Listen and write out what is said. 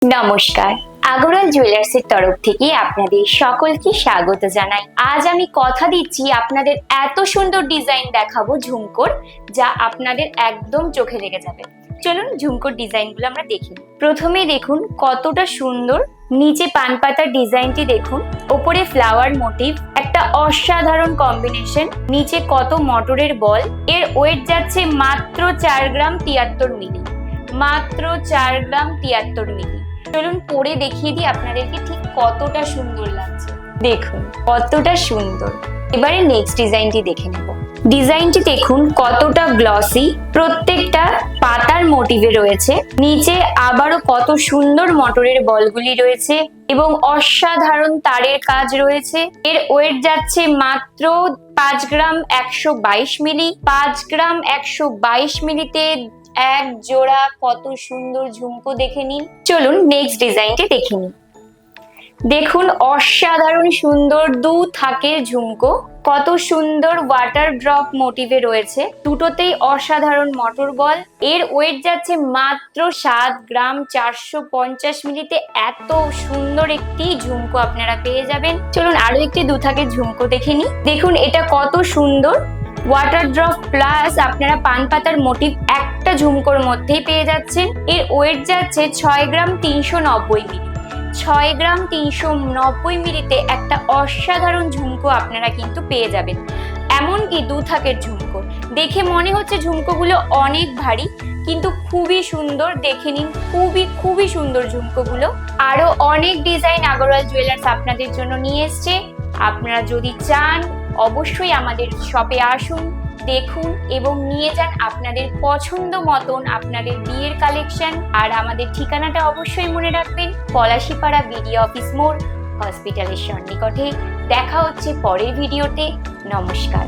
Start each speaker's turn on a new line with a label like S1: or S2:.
S1: নমস্কার, আগরওয়াল জুয়েলার্সের তরফ থেকে আপনাদের সকলকে স্বাগত জানাই। আজ আমি কথা দিচ্ছি আপনাদের এত সুন্দর ডিজাইন দেখাবো ঝুমকোর, যা আপনাদের একদম চোখে লেগে যাবে। চলুন ঝুমকোর ডিজাইনগুলো আমরা দেখি। প্রথমে দেখুন কতটা সুন্দর নিচে পান পাতার ডিজাইনটি দেখুন, ওপরে ফ্লাওয়ার মোটিভ, একটা অসাধারণ কম্বিনেশন। নিচে কত মটরের বল, এর ওয়েট যাচ্ছে মাত্র 4 গ্রাম 73 মিলি, মাত্র 4 গ্রাম 73 মিলি। চলুন পরে দেখিয়ে দিই আপনাদেরকে ঠিক কতটা সুন্দর লাগছে। দেখুন কতটা সুন্দর। এবারে নেক্সট ডিজাইনটি দেখে নেব। ডিজাইনটি দেখুন কতটা গ্লসি, প্রত্যেকটা পাতার মোটিভে রয়েছে। নিচে আবারও কত সুন্দর মটরের বলগুলি রয়েছে এবং অসাধারণ তারের কাজ রয়েছে। এর ওয়েট যাচ্ছে মাত্র 5 গ্রাম 122 মিলি। 5 গ্রাম 122 মিলিতে এক জোড়া কত সুন্দর ঝুমকো দেখে নিন। চলুন নেক্সট ডিজাইনটি দেখে নিন। দেখুন অসাধারণ সুন্দর দু থাকের ঝুমকো, কত সুন্দর ওয়াটার ড্রপ মোটিভে রয়েছে। দুটোতেই অসাধারণ মটর বল। এর ওয়েট যাচ্ছে মাত্র 7 গ্রাম 450 মিলিতে। এত সুন্দর একটি ঝুমকো আপনারা পেয়ে যাবেন। চলুন আরো একটি দু থাকের ঝুমকো দেখে নিই। দেখুন এটা কত সুন্দর ওয়াটার ড্রপ প্লাস আপনারা পান পাতার মোটিভ একটা ঝুমকোর মধ্যেই পেয়ে যাচ্ছেন। এর ওয়েট যাচ্ছে 6 গ্রাম 390 মিলি। 6 গ্রাম 390 মিলিতে একটা অসাধারণ ঝুমকো আপনারা কিন্তু পেয়ে যাবেন। এমনকি দু থাকের ঝুমকো দেখে মনে হচ্ছে ঝুমকোগুলো অনেক ভারী, কিন্তু খুবই সুন্দর। দেখে নিন খুবই সুন্দর ঝুমকোগুলো। আরো অনেক ডিজাইন আগরওয়াল জুয়েলার্স আপনাদের জন্য নিয়ে এসছে। আপনারা যদি চান অবশ্যই আমাদের শপে আসুন, দেখুন এবং নিয়ে যান আপনাদের পছন্দ মতন আপনাদের বিয়ের কালেকশন। আর আমাদের ঠিকানাটা অবশ্যই মনে রাখবেন, পলাশীপাড়া বিডি অফিস মোড়, হসপিটালের সন্নিকটে। দেখা হচ্ছে পরের ভিডিওতে। নমস্কার।